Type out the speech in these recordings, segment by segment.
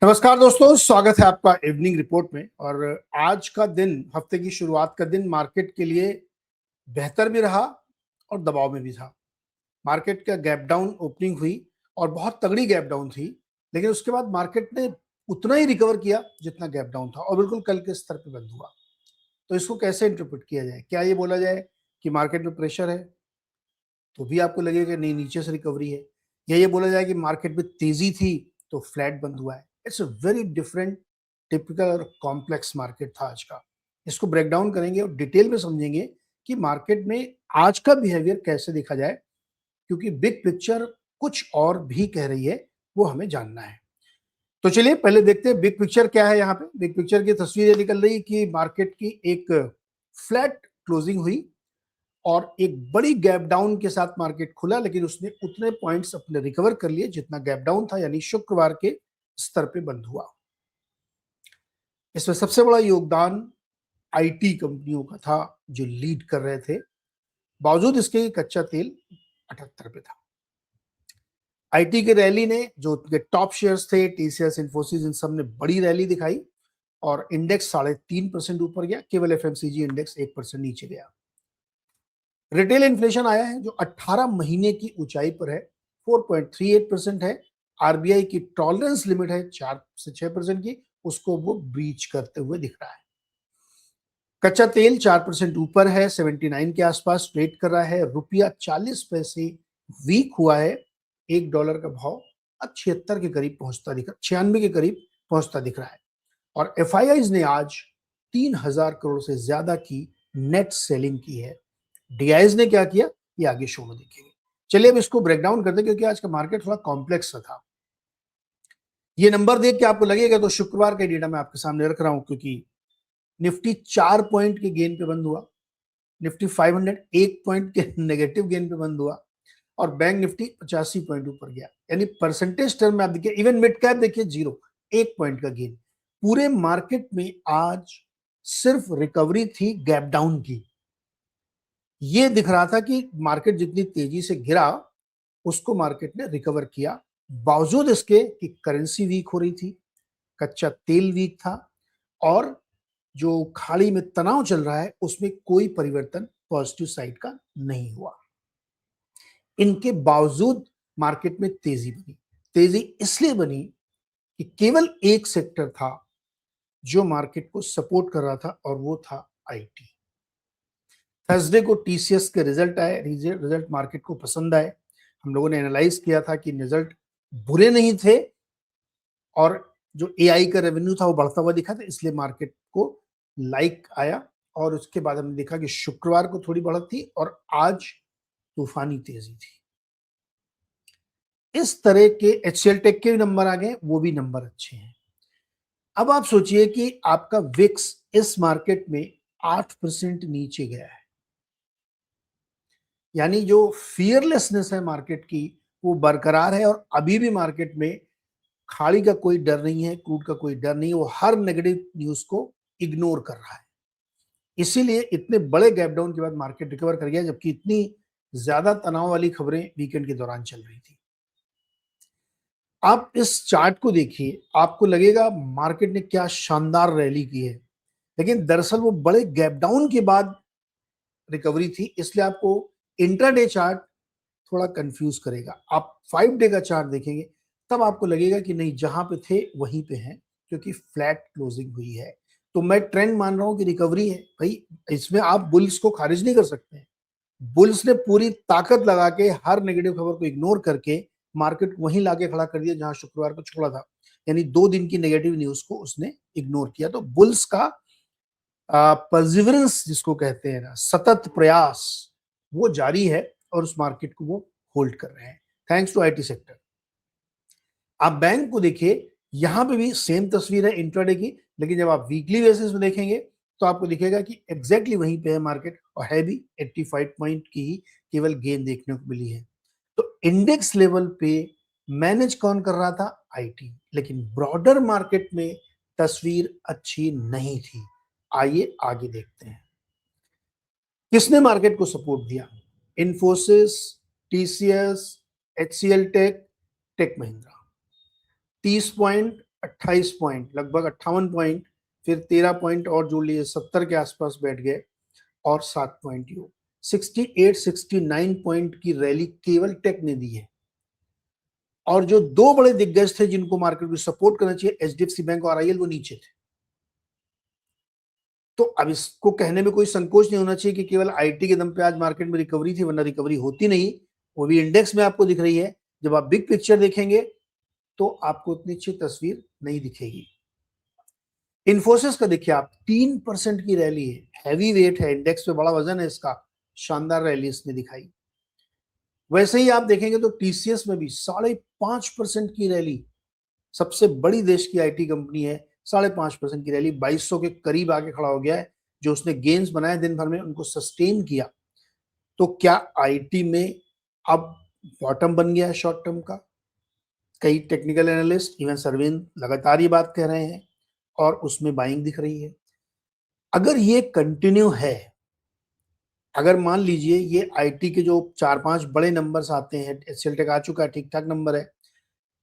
नमस्कार दोस्तों, स्वागत है आपका इवनिंग रिपोर्ट में। और आज का दिन, हफ्ते की शुरुआत का दिन मार्केट के लिए बेहतर भी रहा और दबाव में भी था। मार्केट का गैप डाउन ओपनिंग हुई और बहुत तगड़ी गैप डाउन थी, लेकिन उसके बाद मार्केट ने उतना ही रिकवर किया जितना गैप डाउन था और बिल्कुल कल के स्तर पे बंद हुआ। तो इसको कैसे इंटरप्रेट किया जाए? क्या ये बोला जाए कि मार्केट में प्रेशर है, तो भी आपको लगेगा नहीं, नीचे से रिकवरी है? या ये बोला जाए कि मार्केट में तेजी थी तो फ्लैट बंद हुआ है? It's a very different, typical और कॉम्प्लेक्स मार्केट था आज का। इसको ब्रेक डाउन करेंगे और डिटेल में समझेंगे कि मार्केट में आज का बिहेवियर कैसे देखा जाए, क्योंकि बिग पिक्चर कुछ और भी कह रही है, वो हमें जानना है। तो चलिए पहले देखते हैं बिग पिक्चर क्या है। यहाँ पे बिग पिक्चर की तस्वीर ये निकल रही कि मार्केट की एक फ्लैट क्लोजिंग हुई और एक बड़ी गैप डाउन के साथ मार्केट खुला, लेकिन उसने उतने पॉइंट्स अपने रिकवर कर लिए जितना गैप डाउन था, यानी शुक्रवार के स्तर पे बंद हुआ। इसमें सबसे बड़ा योगदान आईटी कंपनियों का था, जो लीड कर रहे थे। बावजूद इसके कि कच्चा तेल 78 पे था। आईटी के रैली ने, जो उनके टॉप शेयर्स थे, टीसीएस, इन्फोसिस, इन सब ने बड़ी रैली दिखाई और इंडेक्स 3.5% ऊपर गया। केवल एफएमसीजी इंडेक्स 1% नीचे गया। रिटेल इन्फ्लेशन आया है जो 18 महीने की ऊंचाई पर है, 4.38% है। आरबीआई की टॉलरेंस लिमिट है 4 से 6% की, उसको वो ब्रीच करते हुए दिख रहा है। कच्चा तेल 4% ऊपर है, 79 के आसपास ट्रेड कर रहा है। रुपया 40 पैसे वीक हुआ है। $1 का भाव अब 76 के करीब पहुंचता दिख रहा, 96 के करीब पहुंचता दिख रहा है। और एफआईआईज ने आज 3,000 करोड़ से ज्यादा की नेट सेलिंग की है। डीआईज ने क्या किया, ये आगे शो में देखेंगे। चलिए अब इसको ब्रेक डाउन करते हैं, क्योंकि आज का मार्केट थोड़ा कॉम्प्लेक्स था। ये नंबर देख के आपको लगेगा तो शुक्रवार का डेटा मैं आपके सामने रख रहा हूं, क्योंकि निफ्टी 4 पॉइंट के गेन पे बंद हुआ। निफ्टी 500 1 पॉइंट के नेगेटिव गेन पे बंद हुआ और बैंक निफ्टी 85 पॉइंट ऊपर गया। यानी परसेंटेज टर्म में आप देखिए, इवन मिड कैप देखिए 0, 1 पॉइंट का गेन। पूरे मार्केट में आज सिर्फ रिकवरी थी गैप डाउन की। ये दिख रहा था कि मार्केट जितनी तेजी से गिरा, उसको मार्केट ने रिकवर किया, बावजूद इसके कि करेंसी वीक हो रही थी, कच्चा तेल वीक था और जो खाड़ी में तनाव चल रहा है उसमें कोई परिवर्तन पॉजिटिव साइड का नहीं हुआ। इनके बावजूद मार्केट में तेजी बनी। तेजी इसलिए बनी कि केवल एक सेक्टर था जो मार्केट को सपोर्ट कर रहा था, और वो था आईटी। थर्सडे को टीसीएस के रिजल्ट आए। रिजल्ट मार्केट को पसंद आए। हम लोगों ने एनालाइज किया था कि रिजल्ट बुरे नहीं थे और जो एआई का रेवेन्यू था वो बढ़ता हुआ दिखा था, इसलिए मार्केट को लाइक आया। और उसके बाद हमने देखा कि शुक्रवार को थोड़ी बढ़त थी और आज तूफानी तेजी थी। इस तरह के एचसीएल टेक के भी नंबर आ गए, वो भी नंबर अच्छे हैं। अब आप सोचिए कि आपका विक्स इस मार्केट में 8% नीचे गया है, यानी जो फियरलेसनेस है मार्केट की वो बरकरार है और अभी भी मार्केट में खाड़ी का कोई डर नहीं है, क्रूड का कोई डर नहीं है। वो हर नेगेटिव न्यूज को इग्नोर कर रहा है। इसीलिए इतने बड़े गैप डाउन के बाद मार्केट रिकवर कर गया, जबकि इतनी ज्यादा तनाव वाली खबरें वीकेंड के दौरान चल रही थी। आप इस चार्ट को देखिए, आपको लगेगा मार्केट ने क्या शानदार रैली की है, लेकिन दरअसल वो बड़े गैप डाउन के बाद रिकवरी थी। इसलिए आपको इंट्राडे चार्ट थोड़ा कंफ्यूज करेगा। आप 5 डे का चार्ट देखेंगे तब आपको लगेगा कि नहीं, जहां पे थे वहीं पे हैं, क्योंकि फ्लैट क्लोजिंग हुई है। तो मैं ट्रेंड मान रहा हूं कि रिकवरी है भाई। इसमें आप बुल्स को खारिज नहीं कर सकते। बुल्स ने पूरी ताकत लगा के हर नेगेटिव खबर को इग्नोर करके मार्केट को वहीं लाके खड़ा कर दिया जहां शुक्रवार को छोड़ा था। यानी 2 दिन की नेगेटिव न्यूज को उसने इग्नोर किया। तो बुल्स का परसिवरेंस जिसको कहते हैं ना, सतत प्रयास, वो जारी है और उस मार्केट को वो होल्ड कर रहे हैं थैंक्स टू आईटी सेक्टर। आप बैंक को देखिए, यहां पे भी सेम तस्वीर है इंट्राडे की, लेकिन जब आप वीकली बेसिस में देखेंगे तो आपको दिखेगा कि एग्जैक्टली वहीं पे है मार्केट, और है भी 85 पॉइंट की ही केवल गेन देखने को मिली है। तो इंडेक्स लेवल पे मैनेज कौन कर रहा था? आईटी। लेकिन ब्रॉडर मार्केट में तस्वीर अच्छी नहीं थी। आइए आगे देखते हैं किसने मार्केट को सपोर्ट दिया। इन्फोसिस, टीसीएस, एचसीएल टेक, टेक महिंद्रा 30 पॉइंट 28 पॉइंट, लगभग 58 पॉइंट, फिर 13 पॉइंट और जोड़ लिए, 70 के आसपास बैठ गए और 7 पॉइंट यू 68-69 पॉइंट की रैली केवल टेक ने दी है। और जो दो बड़े दिग्गज थे जिनको मार्केट को सपोर्ट करना चाहिए, एचडीएफसी बैंक और आईएल, वो नीचे थे। तो अब इसको कहने में कोई संकोच नहीं होना चाहिए कि केवल आईटी के दम पे आज मार्केट में रिकवरी थी, वरना रिकवरी होती नहीं। वो भी इंडेक्स में आपको दिख रही है। जब आप बिग पिक्चर देखेंगे तो आपको इतनी अच्छी तस्वीर नहीं दिखेगी। इन्फोसिस का देखिए आप, 3% की रैली है, हैवी वेट है, इंडेक्स पे बड़ा वजन है इसका, शानदार रैली इसने दिखाई। वैसे ही आप देखेंगे तो टीसीएस में भी 5.5% की रैली, सबसे बड़ी देश की आईटी कंपनी है, 5.5% की रैली, 2200 के करीब आके खड़ा हो गया है। जो उसने गेन्स बनाए दिन भर में उनको सस्टेन किया। तो क्या आईटी में अब बॉटम बन गया है शॉर्ट टर्म का? कई टेक्निकल एनालिस्ट, इवन सरवीन लगातार ये बात कह रहे हैं और उसमें बाइंग दिख रही है। अगर ये कंटिन्यू है, अगर मान लीजिए ये आईटी के जो 4-5 बड़े नंबर्स आते हैं, एचसीएल टेक आ चुका है, ठीक ठाक नंबर है,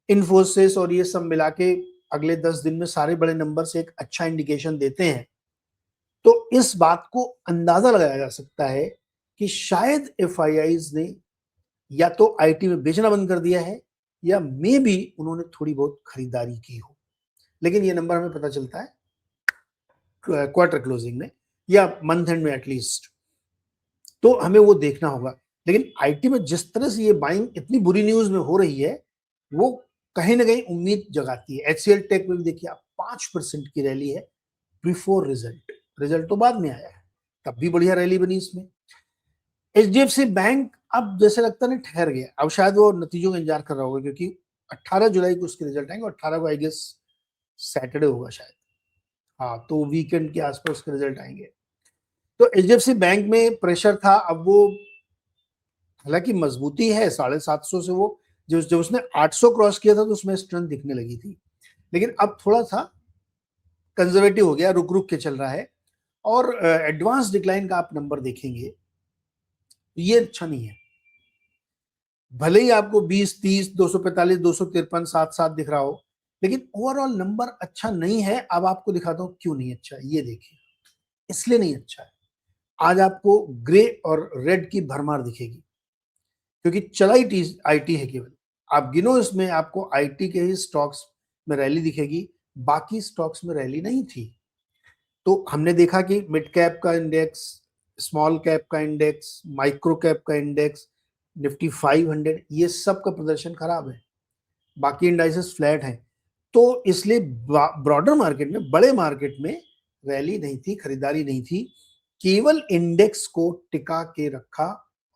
इन्फोसिस और ये सब मिला के अगले 10 दिन में सारे बड़े नंबर से एक अच्छा इंडिकेशन देते हैं, तो इस बात को अंदाजा लगाया जा सकता है कि शायद एफआईआईज ने या तो आईटी में बेचना बंद कर दिया है या मे बी उन्होंने थोड़ी बहुत खरीदारी की हो। लेकिन ये नंबर हमें पता चलता है क्वार्टर क्लोजिंग में या मंथ एंड में एटलीस्ट, तो हमें वो देखना होगा। लेकिन आईटी में जिस तरह से ये बाइंग इतनी बुरी न्यूज में हो रही है, वो कहीं ना कहीं उम्मीद जगाती है। एचसीएल टेक में भी देखिए आप, 5% की रैली है बिफोर रिजल्ट, रिजल्ट तो बाद में आया है, तब भी बढ़िया रैली बनी इसमें। एचडीएफसी बैंक अब जैसे लगता नहीं ठहर गया, अब शायद वो नतीजों का इंतजार कर रहा होगा, क्योंकि 18 जुलाई को उसके रिजल्ट आएंगे और 18 को आई गेस सैटरडे होगा शायद, हाँ, तो वीकेंड के आसपास उसके रिजल्ट आएंगे। तो एचडीएफसी बैंक में प्रेशर था, अब वो हालांकि मजबूती है, 750 से वो जब उसने 800 क्रॉस किया था तो उसमें स्ट्रेंथ दिखने लगी थी, लेकिन अब थोड़ा सा कंजर्वेटिव हो गया, रुक रुक के चल रहा है। और एडवांस डिक्लाइन का आप नंबर देखेंगे, ये अच्छा नहीं है। भले ही आपको 20, 30, 245, 253, 7 दिख रहा हो, लेकिन ओवरऑल नंबर अच्छा नहीं है। अब आपको दिखाता हूं क्यों नहीं अच्छा है, ये देखिए, इसलिए नहीं अच्छा है। आज आपको ग्रे और रेड की भरमार दिखेगी, क्योंकि चलाई आईटी है केवल। आप गिनो, इसमें आपको आईटी के ही स्टॉक्स में रैली दिखेगी, बाकी स्टॉक्स में रैली नहीं थी। तो हमने देखा कि मिड कैप का इंडेक्स, स्मॉल कैप का इंडेक्स, माइक्रो कैप का इंडेक्स, निफ्टी 500, ये सब का प्रदर्शन खराब है, बाकी इंडाइसेस फ्लैट हैं। तो इसलिए ब्रॉडर मार्केट में, बड़े मार्केट में रैली नहीं थी, खरीदारी नहीं थी, केवल इंडेक्स को टिका के रखा,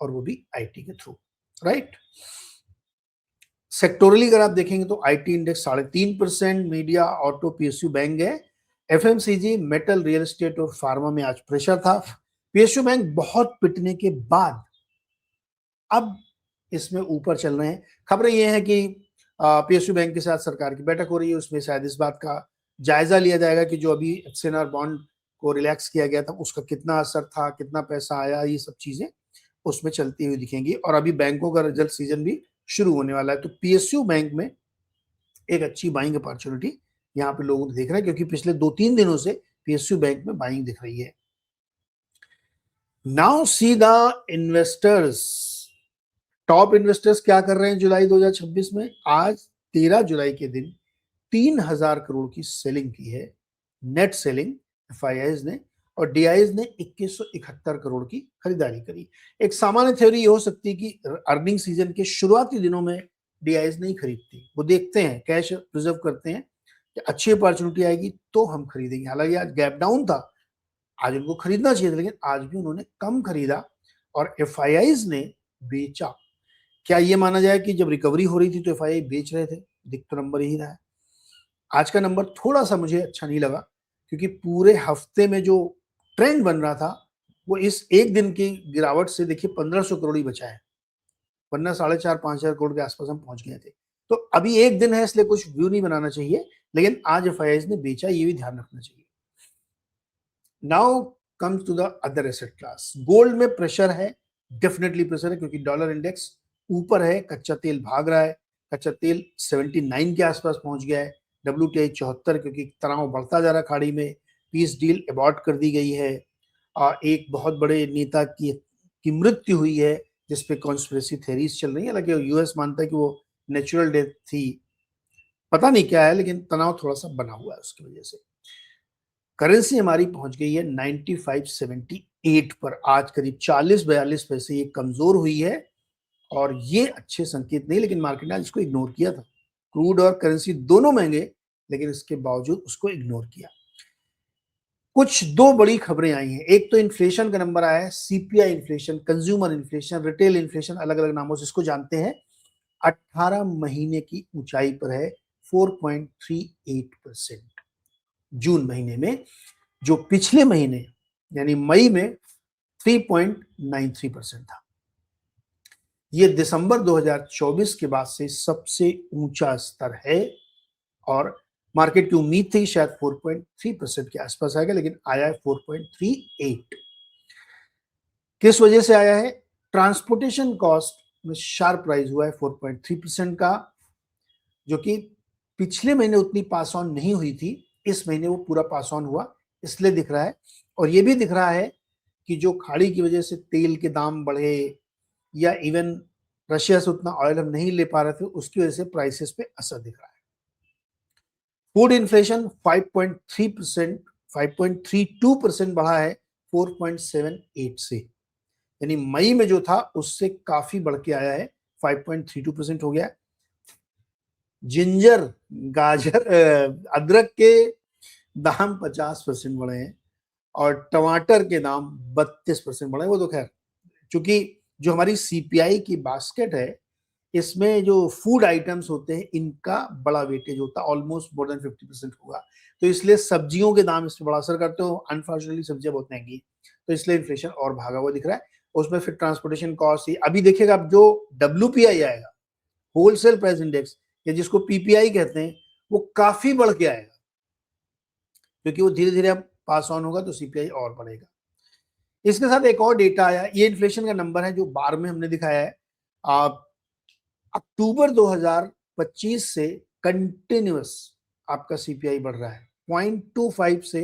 और वो भी आईटी के थ्रू, राइट। सेक्टोरली अगर आप देखेंगे तो IT index 3.5%, media, auto, PSU bank है। एफएमसीजी, मेटल, रियल एस्टेट और फार्मा में आज प्रेशर था। पीएसयू बैंक बहुत पिटने के बाद अब इसमें ऊपर चल रहे हैं। खबरें ये हैं कि पीएसयू बैंक के साथ सरकार की बैठक हो रही है, उसमें शायद इस बात का जायजा लिया जाएगा कि जो अभी एफसीएनआर बॉन्ड को रिलैक्स किया गया था उसका कितना असर था, कितना पैसा आया, ये सब चीजें उसमें चलती हुई दिखेंगी। और अभी बैंकों का रिजल्ट सीजन भी शुरू होने वाला है, तो पीएसयू बैंक में एक अच्छी बाइंग अपॉर्चुनिटी यहाँ पे लोगों ने देख रहे हैं, क्योंकि पिछले 2-3 दिनों से पीएसयू बैंक में बाइंग दिख रही है। Now see the investors, top investors क्या कर रहे हैं जुलाई 2026 में। आज 13 जुलाई के दिन 3000 करोड़ की सेलिंग की है, नेट सेलिंग एफआईआईज ने, और डीआईज ने 2171 करोड़ की खरीदारी करी। एक सामान्य थ्योरी ये हो सकती है कि अर्निंग सीजन के शुरुआती दिनों में डीआईज नहीं खरीदती, वो देखते हैं, कैश प्रिजर्व करते हैं कि अच्छी अपॉर्चुनिटी आएगी तो हम खरीदेंगे। हालांकि आज गैप डाउन था, आज उनको खरीदना चाहिए था, लेकिन आज भी उन्होंने कम खरीदा और एफआईआईज ने बेचा। क्या ये माना जाए कि जब रिकवरी हो रही थी तो एफआईआई बेच रहे थे? दिख तो नंबर यही रहा है। आज का नंबर थोड़ा सा मुझे अच्छा नहीं लगा, क्योंकि पूरे हफ्ते में जो ट्रेंड बन रहा था वो इस एक दिन की गिरावट से देखिए 1500 करोड़ ही बचा है, वरना 4,500-5,000 करोड़ के आसपास हम पहुंच गए थे। तो अभी एक दिन है, इसलिए कुछ व्यू नहीं बनाना चाहिए, लेकिन आज एफआईआई ने बेचा, ये भी ध्यान रखना चाहिए। Now comes to the other asset class. Gold में प्रेशर है, डेफिनेटली प्रेशर है, क्योंकि डॉलर इंडेक्स ऊपर है, कच्चा तेल भाग रहा है, कच्चा तेल 79 के आसपास पहुंच गया है, WTI 74, क्योंकि तनाव बढ़ता जा रहा खाड़ी में, पीस डील अबॉर्ट कर दी गई है। एक बहुत बड़े नेता की मृत्यु हुई है जिस पे कॉन्स्पिरेसी थ्योरीज चल रही है, हालांकि यूएस मानता है कि वो नेचुरल डेथ थी, पता नहीं क्या है, लेकिन तनाव थोड़ा सा बना हुआ है उसकी वजह से। करेंसी हमारी पहुंच गई है 9578 पर, आज करीब 40-42 पैसे ये कमजोर हुई है, और ये अच्छे संकेत नहीं, लेकिन मार्केट ने आज इसको इग्नोर किया था। क्रूड और करेंसी दोनों महंगे, लेकिन इसके बावजूद उसको इग्नोर किया। कुछ दो बड़ी खबरें आई हैं। एक तो इन्फ्लेशन का नंबर आया है, CPI inflation, consumer inflation, retail inflation, अलग अलग नामों से इसको जानते हैं। 18 महीने की ऊंचाई पर है, 4.38% जून महीने में, जो पिछले महीने यानी मई में 3.93% था। ये दिसंबर 2024 के बाद से सबसे ऊंचा स्तर है, और मार्केट की उम्मीद थी शायद 4.3% के आसपास आएगा, लेकिन आया है 4.38। किस वजह से आया है? ट्रांसपोर्टेशन कॉस्ट में शार्प राइज हुआ है 4.3% का, जो कि पिछले महीने उतनी पास ऑन नहीं हुई थी, इस महीने वो पूरा पास ऑन हुआ, इसलिए दिख रहा है। और ये भी दिख रहा है कि जो खाड़ी की वजह से तेल के दाम बढ़े, या इवन रशिया से उतना ऑयल हम नहीं ले पा रहे थे, उसकी वजह से प्राइसेस पे असर दिख रहा है। फूड इन्फ्लेशन 5.3%, 5.32% बढ़ा है 4.78 से, यानी मई में जो था उससे काफी बढ़ के आया है, 5.32% हो गया। जिंजर, गाजर, अदरक के दाम 50% बढ़े हैं, और टमाटर के दाम 32% बढ़े। वो तो खैर, चूंकि जो हमारी सीपीआई की बास्केट है, इसमें जो फूड आइटम्स होते हैं इनका बड़ा वेटेज होता है, ऑलमोस्ट मोर देन 50% होगा, तो इसलिए सब्जियों के दाम इस पर बड़ा असर करते हो। अनफॉर्चुनेटली सब्जियां बहुत महंगी, तो इसलिए इन्फ्लेशन और भागा हुआ दिख रहा है। उसमें फिर ट्रांसपोर्टेशन कॉस्ट, अभी देखिएगा, अब जो WPI आएगा, होलसेल प्राइस इंडेक्स, या जिसको PPI कहते हैं, वो काफी बढ़ के आएगा, क्योंकि वो धीरे धीरे अब पास ऑन होगा, तो सीपीआई और बढ़ेगा। इसके साथ एक और डेटा आया, ये इन्फ्लेशन का नंबर है जो बार में हमने दिखाया है। अक्टूबर 2025 से कंटिन्यूअस आपका सीपीआई बढ़ रहा है, 0.25 से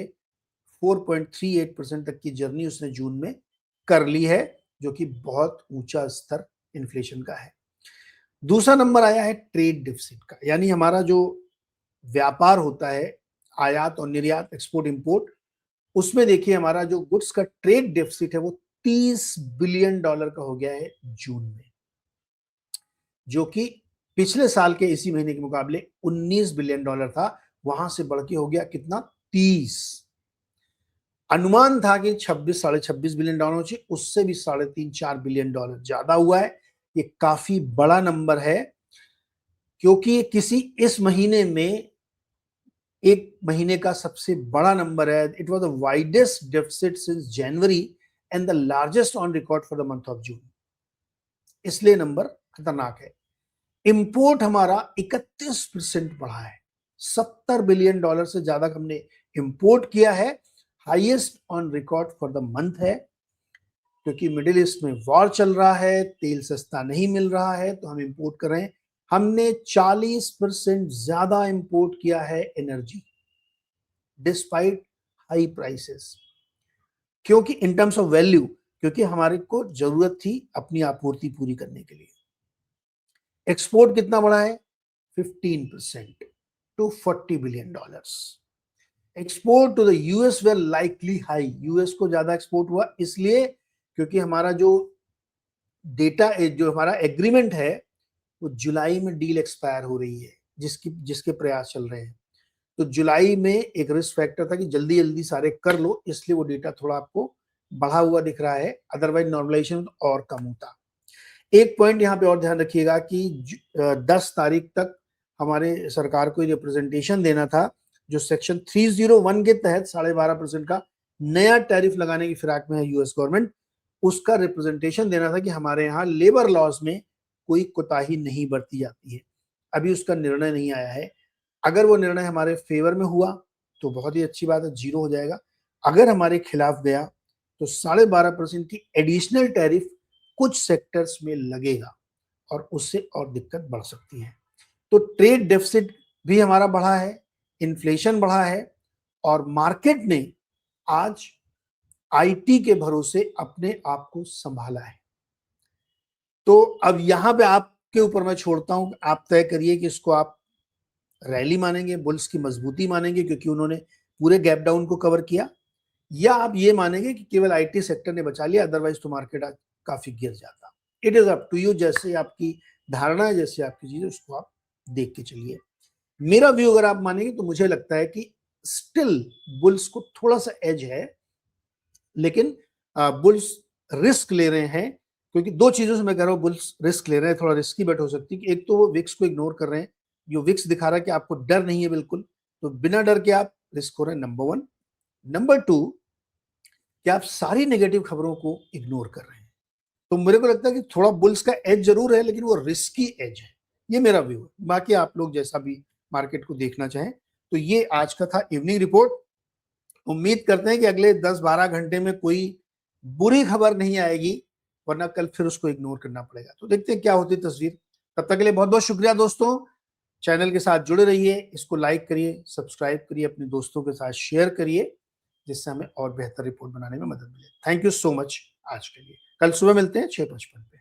4.38% तक की जर्नी उसने जून में कर ली है, जो कि बहुत ऊंचा स्तर इन्फ्लेशन का है। दूसरा नंबर आया है ट्रेड डिफिसिट का, यानी हमारा जो व्यापार होता है, आयात और निर्यात, एक्सपोर्ट इंपोर्ट, उसमें देखिए हमारा जो गुड्स का ट्रेड डेफिसिट है वो $30 बिलियन का हो गया है जून में, जो कि पिछले साल के इसी महीने के मुकाबले $19 बिलियन था, वहां से बढ़ के हो गया कितना? 30। अनुमान था कि 26-26.5 बिलियन डॉलर चाहिए, उससे भी 3.5-4 बिलियन डॉलर ज्यादा हुआ है। ये काफी बड़ा नंबर है, क्योंकि किसी इस महीने में एक महीने का सबसे बड़ा नंबर है। It was the widest deficit since January and the largest on record for the month of June, इसलिए नंबर खतरनाक है। इंपोर्ट हमारा 31% बढ़ा है, $70 बिलियन से ज्यादा हमने इंपोर्ट किया है, highest on record for the month है, क्योंकि मिडिल ईस्ट में वॉर चल रहा है, तेल सस्ता नहीं मिल रहा है, तो हम इंपोर्ट कर रहे हैं। हमने 40% ज्यादा इंपोर्ट किया है एनर्जी, डिस्पाइट हाई प्राइसेस, क्योंकि इन टर्म्स ऑफ वैल्यू, क्योंकि हमारे को जरूरत थी अपनी आपूर्ति पूरी करने के लिए। एक्सपोर्ट कितना बढ़ा है? 15% to $40 billion. Export to the US were likely high, US को ज्यादा एक्सपोर्ट हुआ, इसलिए क्योंकि हमारा जो डेटा, जो हमारा एग्रीमेंट है, वो जुलाई में डील एक्सपायर हो रही है, जिसके प्रयास चल रहे हैं। तो जुलाई में एक रिस्क फैक्टर था कि जल्दी जल्दी सारे कर लो, इसलिए वो डेटा थोड़ा आपको बढ़ा हुआ दिख रहा है, अदरवाइज नॉर्मलाइजेशन और कम होता। एक पॉइंट यहाँ पे और ध्यान रखिएगा कि 10 तारीख तक हमारे सरकार को रिप्रेजेंटेशन देना था, जो सेक्शन 301 के तहत 12.5% का नया टैरिफ लगाने की फिराक में है यूएस गवर्नमेंट, उसका रिप्रेजेंटेशन देना था कि हमारे यहाँ लेबर लॉज में कोई कोताही नहीं बरती जाती है। अभी उसका निर्णय नहीं आया है। अगर वो निर्णय हमारे फेवर में हुआ तो बहुत ही अच्छी बात है, 0 हो जाएगा। अगर हमारे खिलाफ गया तो 12.5% की एडिशनल टैरिफ कुछ सेक्टर्स में लगेगा, और उससे और दिक्कत बढ़ सकती है। तो ट्रेड डेफिसिट भी हमारा बढ़ा है, इन्फ्लेशन बढ़ा है और मार्केट ने आज आईटी के भरोसे अपने आप को संभाला है। तो अब यहां पे आपके ऊपर मैं छोड़ता हूं, आप तय करिए कि इसको आप रैली मानेंगे, बुल्स की मजबूती मानेंगे क्योंकि उन्होंने पूरे गैप डाउन को कवर किया, या आप ये मानेंगे कि केवल आईटी सेक्टर ने बचा लिया, अदरवाइज तो मार्केट आज काफी गिर जाता। It is up to you, जैसे आपकी धारणा है, जैसे आपकी चीज है, उसको आप देख के चलिए। मेरा व्यू अगर आप मानेंगे तो मुझे लगता है कि स्टिल बुल्स को थोड़ा सा एज है, लेकिन बुल्स रिस्क ले रहे हैं, क्योंकि दो चीजों से मैं कह रहा हूं बुल्स रिस्क ले रहे हैं, थोड़ा रिस्की बेट हो सकती है कि एक तो वो विक्स को इग्नोर कर रहे हैं, जो विक्स दिखा रहा है कि आपको डर नहीं है बिल्कुल, तो बिना डर के आप रिस्क हो रहे हैं, नंबर वन। नंबर टू, कि आप सारी नेगेटिव खबरों को इग्नोर कर रहे हैं। तो मेरे को लगता है कि थोड़ा बुल्स का एज जरूर है, लेकिन वो रिस्की एज है। ये मेरा व्यू है, बाकी आप लोग जैसा भी मार्केट को देखना चाहें। तो ये आज का था इवनिंग रिपोर्ट। उम्मीद करते हैं कि अगले 10-12 घंटे में कोई बुरी खबर नहीं आएगी, वरना कल फिर उसको इग्नोर करना पड़ेगा। तो देखते हैं क्या होती तस्वीर। तब तक के लिए बहुत बहुत शुक्रिया दोस्तों। चैनल के साथ जुड़े रहिए, इसको लाइक करिए, सब्सक्राइब करिए, अपने दोस्तों के साथ शेयर करिए, जिससे हमें और बेहतर रिपोर्ट बनाने में मदद मिले। थैंक यू सो मच आज के लिए। कल सुबह मिलते हैं 6:55 पे।